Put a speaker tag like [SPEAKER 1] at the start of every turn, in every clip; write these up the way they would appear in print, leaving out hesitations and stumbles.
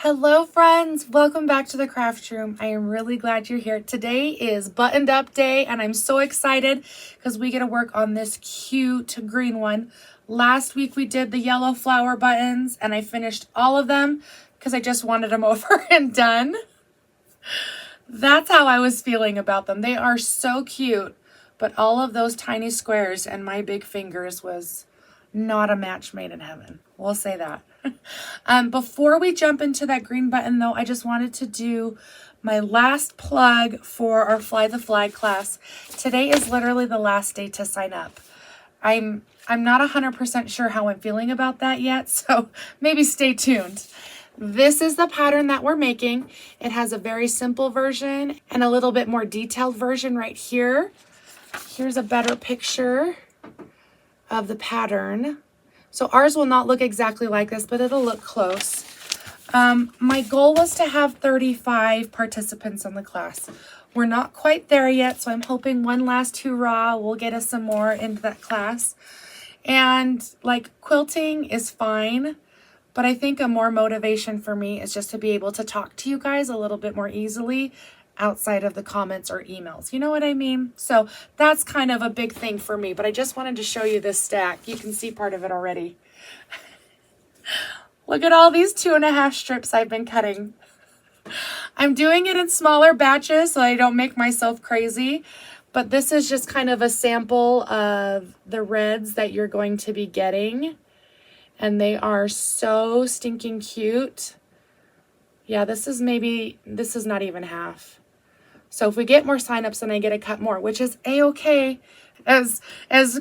[SPEAKER 1] Hello friends, welcome back to the craft room. I am really glad you're here. Today is buttoned up day and I'm so excited because we get to work on this cute green one. Last week we did the yellow flower buttons and I finished all of them because I just wanted them over and done. That's how I was feeling about them. They are so cute, but all of those tiny squares and my big fingers was not a match made in heaven. We'll say that. Before we jump into that green button though, I just wanted to do my last plug for our Fly the Flag class. Today is literally the last day to sign up. I'm not 100% sure how I'm feeling about that yet, so maybe stay tuned. This is the pattern that we're making. It has a very simple version and a little bit more detailed version right here. Here's a better picture of the pattern. So ours will not look exactly like this, but it'll look close. My goal was to have 35 participants in the class. We're not quite there yet, so I'm hoping one last hurrah will get us some more into that class. And like quilting is fine, but I think a more motivation for me is just to be able to talk to you guys a little bit more easily outside of the comments or emails. You know what I mean? So that's kind of a big thing for me, but I just wanted to show you this stack. You can see part of it already. Look at all these 2.5 strips I've been cutting. I'm doing it in smaller batches so I don't make myself crazy, but this is just kind of a sample of the reds that you're going to be getting. And they are so stinking cute. Yeah, this is not even half. So if we get more signups, then I get to cut more, which is a-okay. As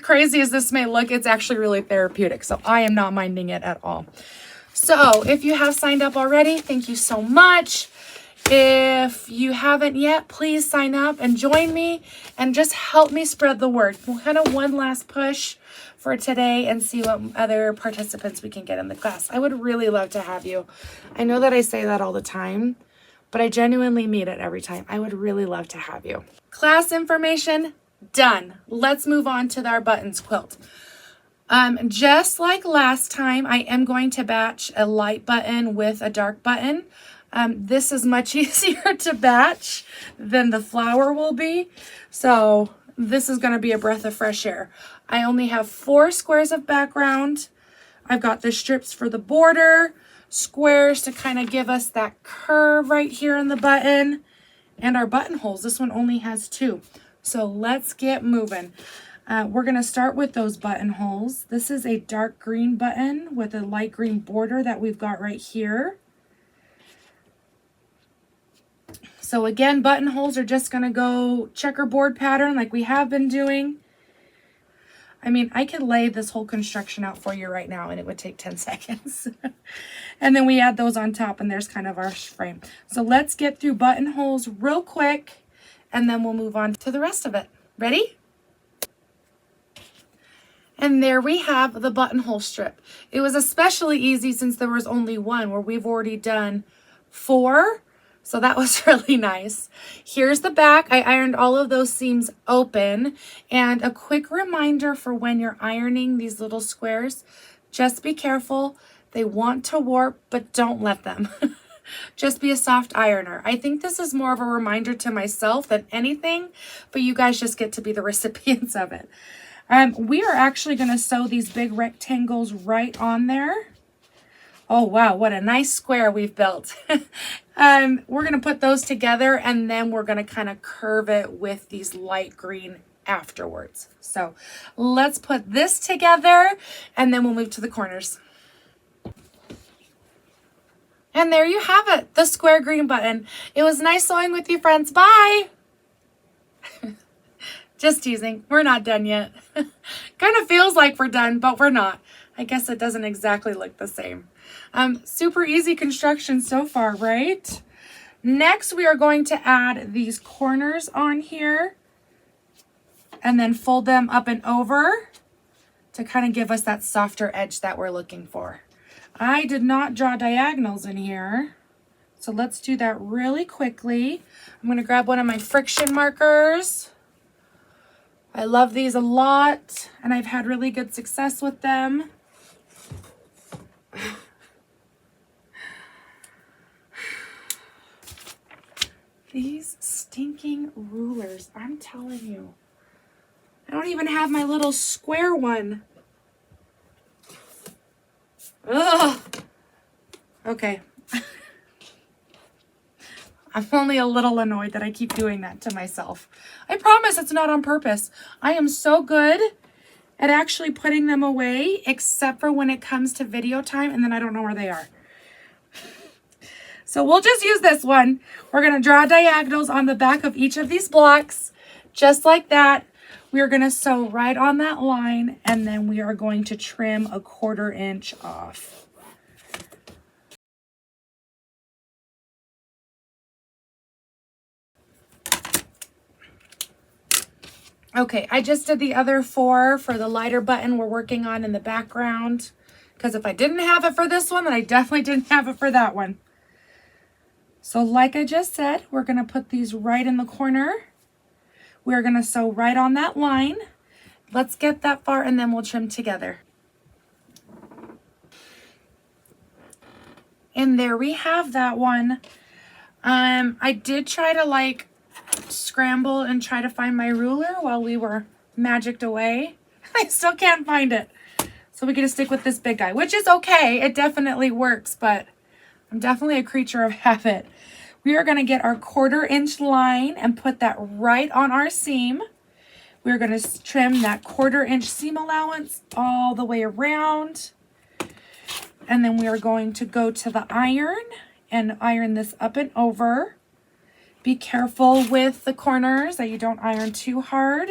[SPEAKER 1] crazy as this may look, it's actually really therapeutic. So I am not minding it at all. So if you have signed up already, thank you so much. If you haven't yet, please sign up and join me and just help me spread the word. We'll kind of one last push for today and see what other participants we can get in the class. I would really love to have you. I know that I say that all the time, but I genuinely mean it every time. I would really love to have you. Class information done. Let's move on to our buttons quilt. Just like last time, I am going to batch a light button with a dark button. This is much easier to batch than the flower will be. So this is going to be a breath of fresh air. I only have 4 squares of background. I've got the strips for the border, squares to kind of give us that curve right here in the button, and our buttonholes. This one only has 2. So let's get moving. We're going to start with those buttonholes. This is a dark green button with a light green border that we've got right here. So again, buttonholes are just going to go checkerboard pattern like we have been doing. I mean, I could lay this whole construction out for you right now and it would take 10 seconds. And then we add those on top and there's kind of our frame. So let's get through buttonholes real quick and then we'll move on to the rest of it. Ready? And there we have the buttonhole strip. It was especially easy since there was only one, where we've already done 4. So that was really nice. Here's the back. I ironed all of those seams open. And a quick reminder for when you're ironing these little squares, just be careful. They want to warp, but don't let them. Just be a soft ironer. I think this is more of a reminder to myself than anything, but you guys just get to be the recipients of it. We are actually going to sew these big rectangles right on there. Oh, wow, what a nice square we've built. We're going to put those together and then we're going to kind of curve it with these light green afterwards. So let's put this together and then we'll move to the corners. And there you have it, the square green button. It was nice sewing with you, friends. Bye. Just teasing. We're not done yet. Kind of feels like we're done, but we're not. I guess it doesn't exactly look the same. Super easy construction so far, right? Next, we are going to add these corners on here and then fold them up and over to kind of give us that softer edge that we're looking for. I did not draw diagonals in here, so let's do that really quickly. I'm going to grab one of my friction markers. I love these a lot, and I've had really good success with them. These stinking rulers, I'm telling you. I don't even have my little square one. Ugh. Okay. I'm only a little annoyed that I keep doing that to myself. I promise it's not on purpose. I am so good at actually putting them away, except for when it comes to video time, and then I don't know where they are. So we'll just use this one. We're going to draw diagonals on the back of each of these blocks, just like that. We're going to sew right on that line, and then we are going to trim a 1/4 inch off. Okay, I just did the other 4 for the lighter button we're working on in the background. Because if I didn't have it for this one, then I definitely didn't have it for that one. So like I just said, we're going to put these right in the corner. We're going to sew right on that line. Let's get that far and then we'll trim together. And there we have that one. I did try to scramble and try to find my ruler while we were magicked away. I still can't find it. So we're going to stick with this big guy, which is okay. It definitely works, but I'm definitely a creature of habit. We are going to get our 1/4 inch line and put that right on our seam. We're going to trim that 1/4 inch seam allowance all the way around. And then we are going to go to the iron and iron this up and over. Be careful with the corners that you don't iron too hard.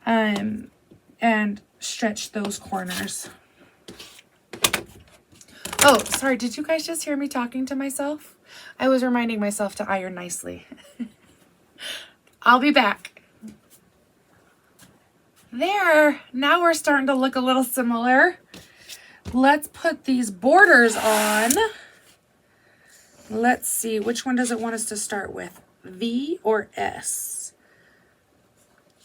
[SPEAKER 1] And stretch those corners. Oh, sorry, did you guys just hear me talking to myself? I was reminding myself to iron nicely. I'll be back. There, now we're starting to look a little similar. Let's put these borders on. Let's see, which one does it want us to start with? V or S?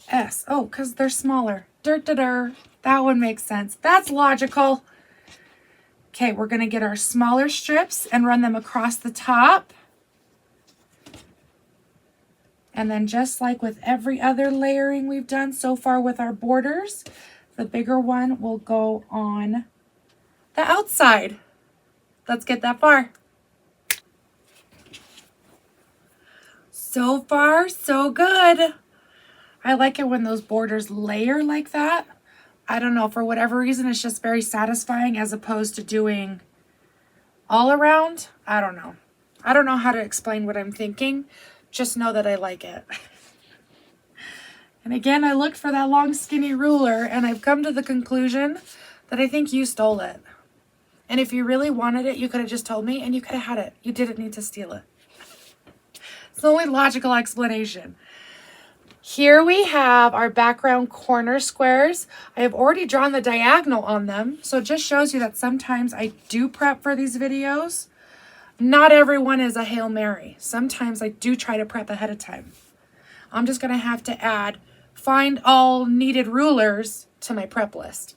[SPEAKER 1] S. Oh, because they're smaller. That one makes sense. That's logical. Okay, we're going to get our smaller strips and run them across the top. And then just like with every other layering we've done so far with our borders, the bigger one will go on the outside. Let's get that far. So far, so good. I like it when those borders layer like that. I don't know, for whatever reason, it's just very satisfying as opposed to doing all around. I don't know. I don't know how to explain what I'm thinking. Just know that I like it. And again, I looked for that long skinny ruler and I've come to the conclusion that I think you stole it. And if you really wanted it, you could have just told me and you could have had it. You didn't need to steal it. It's the only logical explanation. Here we have our background corner squares. I have already drawn the diagonal on them, so it just shows you that sometimes I do prep for these videos. Not everyone is a Hail Mary. Sometimes I do try to prep ahead of time. I'm just going to have to find all needed rulers to my prep list.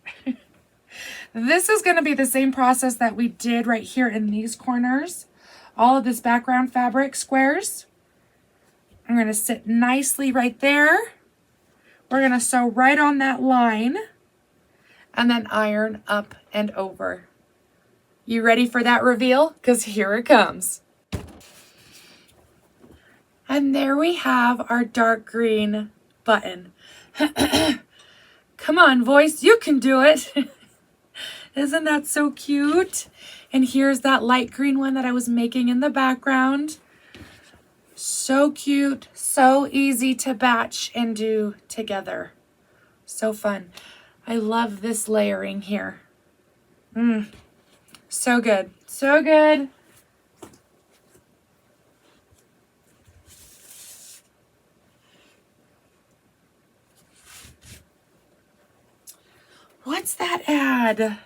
[SPEAKER 1] This is going to be the same process that we did right here in these corners. All of this background fabric squares. I'm going to sit nicely right there. We're going to sew right on that line and then iron up and over. You ready for that reveal? Because here it comes. And there we have our dark green button. Come on, voice, you can do it. Isn't that so cute? And here's that light green one that I was making in the background. So cute, so easy to batch and do together. So fun. I love this layering here. So good, so good. What's that ad?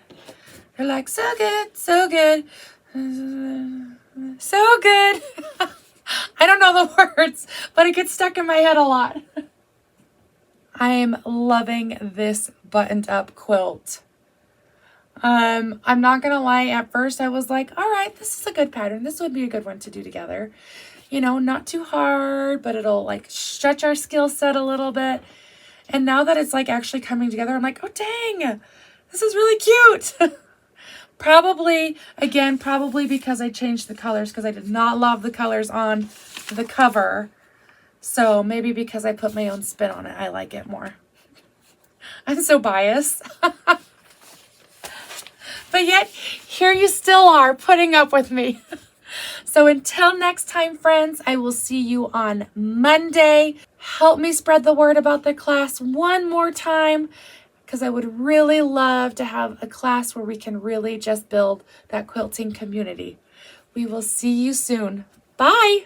[SPEAKER 1] They're like, so good, so good, so good. I don't know the words, but it gets stuck in my head a lot. I am loving this buttoned up quilt. I'm not gonna lie, at first I was like, all right, this is a good pattern. This would be a good one to do together. You know, not too hard, but it'll like stretch our skill set a little bit. And now that it's like actually coming together, I'm like, oh dang, this is really cute. Probably, again, probably because I changed the colors, because I did not love the colors on the cover. So maybe because I put my own spin on it, I like it more. I'm so biased. But yet, here you still are, putting up with me. So until next time, friends, I will see you on Monday. Help me spread the word about the class one more time, because I would really love to have a class where we can really just build that quilting community. We will see you soon. Bye.